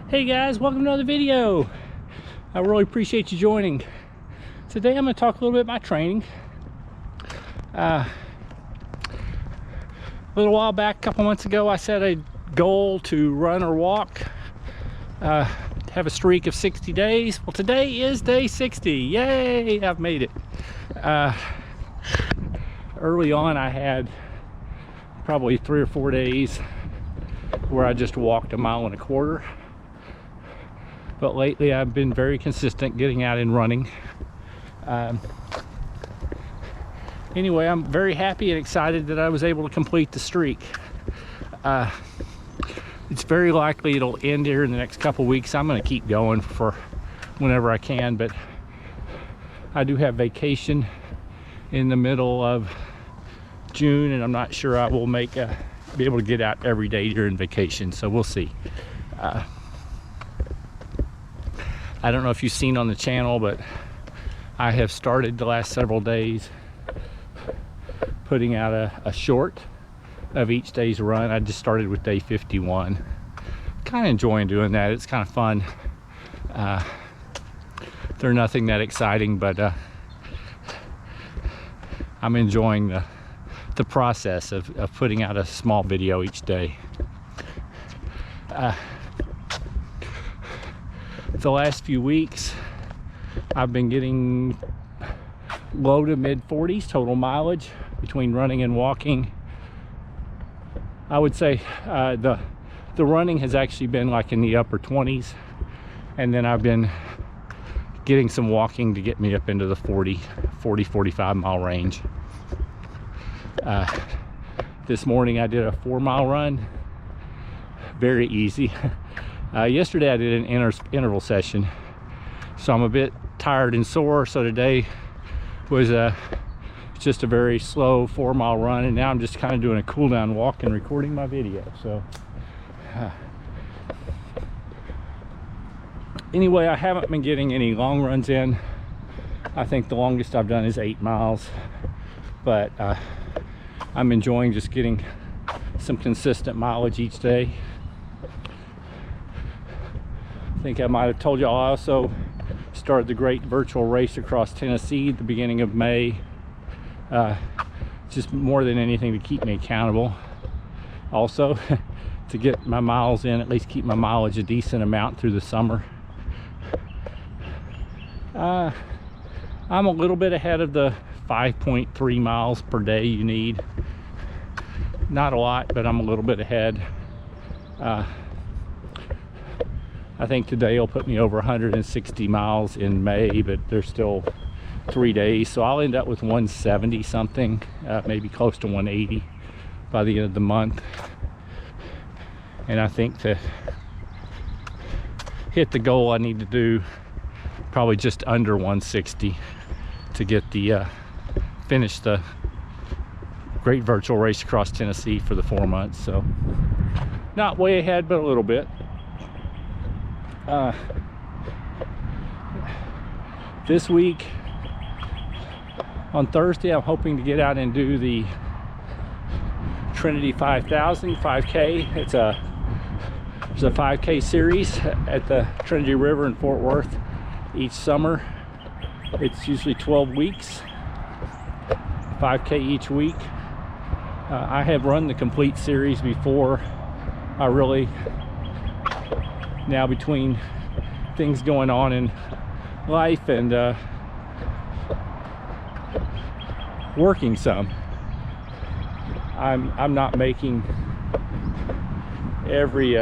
Hey guys, welcome to another video. I really appreciate you joining. Today I'm going to talk a little bit about my training. A little while back, a couple months ago, I set a goal to run or walk, have a streak of 60 days. Well, today is day 60. Yay, I've made it. Early on, I had probably 3 or 4 days where I just walked 1.25 miles. But lately I've been very consistent getting out and running. Anyway, I'm very happy and excited that I was able to complete the streak. It's very likely it'll end here in the next couple weeks. I'm going to keep going for whenever I can, but I do have vacation in the middle of June, and I'm not sure I will be able to get out every day during vacation, so we'll see. I don't know if you've seen on the channel, but I have started the last several days putting out a short of each day's run. I just started with day 51. Kind of enjoying doing that. It's kind of fun. They're nothing that exciting, but I'm enjoying the process of putting out a small video each day. The last few weeks I've been getting low to mid 40s total mileage between running and walking. I would say the running has actually been like in the upper 20s, and then I've been getting some walking to get me up into the 45 mile range. This morning I did a 4-mile run, very easy. Yesterday I did an interval session, so I'm a bit tired and sore, so today was just a very slow 4-mile run, and now I'm just kind of doing a cool down walk and recording my video. So anyway, I haven't been getting any long runs in. I think the longest I've done is 8 miles, but I'm enjoying just getting some consistent mileage each day. I think I might have told y'all I also started the Great Virtual Race Across Tennessee at the beginning of May. Just more than anything to keep me accountable. Also, to get my miles in, at least keep my mileage a decent amount through the summer. I'm a little bit ahead of the 5.3 miles per day you need. Not a lot, but I'm a little bit ahead. I think today will put me over 160 miles in May, but there's still 3 days, so I'll end up with 170 something, maybe close to 180 by the end of the month. And I think to hit the goal I need to do probably just under 160 to get the finish the Great Virtual Race Across Tennessee for the 4 months. So not way ahead, but a little bit. This week on Thursday I'm hoping to get out and do the Trinity 5000 5K. It's a 5K series at the Trinity River in Fort Worth each summer. It's usually 12 weeks, 5K each week. I have run the complete series before. Now between things going on in life and working some, I'm not making every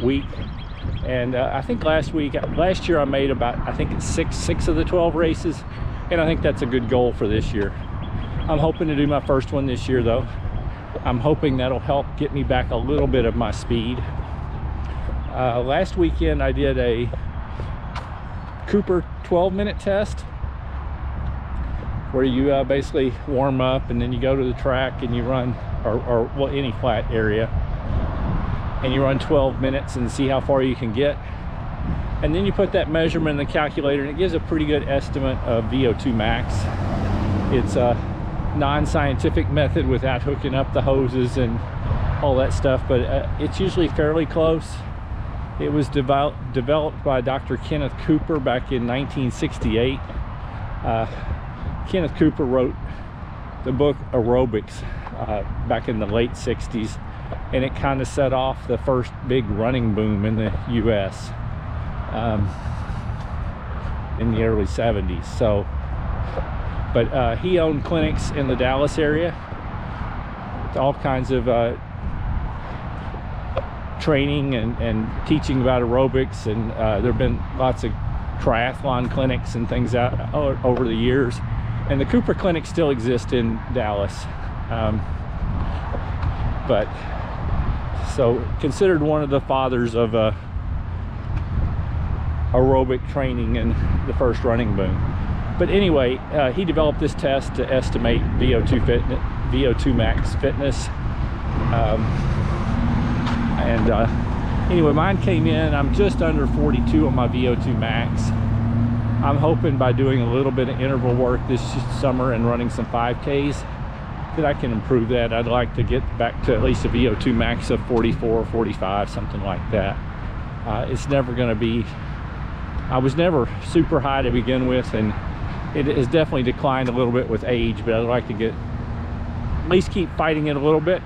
week, and I think last year I made about, I think it's six of the 12 races, and I think that's a good goal for this year. I'm hoping to do my first one this year though. I'm hoping that'll help get me back a little bit of my speed. Last weekend I did a Cooper 12-minute test where you basically warm up and then you go to the track and you run, or well, any flat area, and you run 12 minutes and see how far you can get, and then you put that measurement in the calculator and it gives a pretty good estimate of VO2 max. It's a non-scientific method without hooking up the hoses and all that stuff, but it's usually fairly close. It was developed by Dr. Kenneth Cooper back in 1968. Kenneth Cooper wrote the book Aerobics back in the late 60s, and it kind of set off the first big running boom in the US in the early 70s. So, but he owned clinics in the Dallas area with all kinds of training and teaching about aerobics, and there have been lots of triathlon clinics and things out over the years, and the Cooper Clinic still exists in Dallas. But so considered one of the fathers of aerobic training and the first running boom. But anyway, he developed this test to estimate VO2 max fitness. Anyway, mine came in, I'm just under 42 on my VO2 max. I'm hoping by doing a little bit of interval work this summer and running some 5Ks that I can improve that. I'd like to get back to at least a VO2 max of 44 or 45, something like that. It's never going to be, I was never super high to begin with, and it has definitely declined a little bit with age, but I'd like to get, at least keep fighting it a little bit,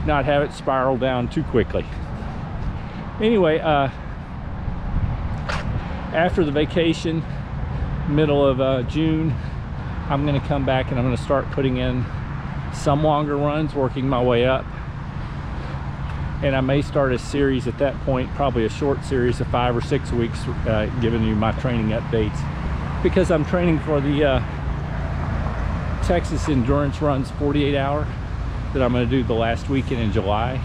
not have it spiral down too quickly. Anyway, after the vacation, middle of June, I'm going to come back and I'm going to start putting in some longer runs, working my way up. And I may start a series at that point, probably a short series of 5 or 6 weeks, giving you my training updates, because I'm training for the Texas Endurance Runs 48 hour that I'm going to do the last weekend in July.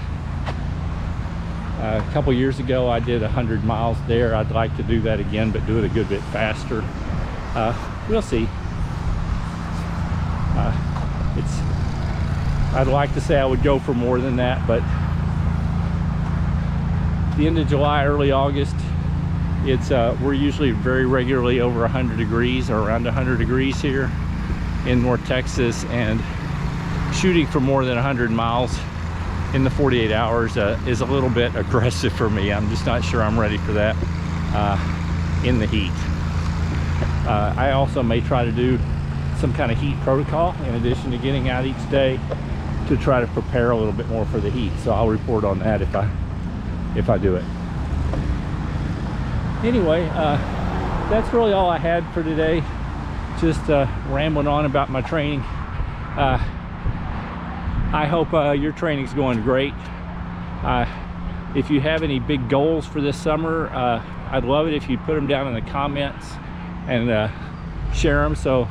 A couple years ago I did 100 miles there. I'd like to do that again, but do it a good bit faster. We'll see. I'd like to say I would go for more than that, but the end of July, early August, it's we're usually very regularly over 100 degrees or around 100 degrees here in North Texas, and shooting for more than 100 miles in the 48 hours is a little bit aggressive for me. I'm just not sure I'm ready for that in the heat. I also may try to do some kind of heat protocol in addition to getting out each day to try to prepare a little bit more for the heat. So I'll report on that if I do it. Anyway, that's really all I had for today. Just rambling on about my training. I hope your training's going great. If you have any big goals for this summer, I'd love it if you put them down in the comments and share them so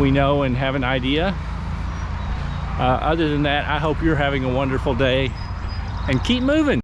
we know and have an idea. Other than that, I hope you're having a wonderful day, and keep moving.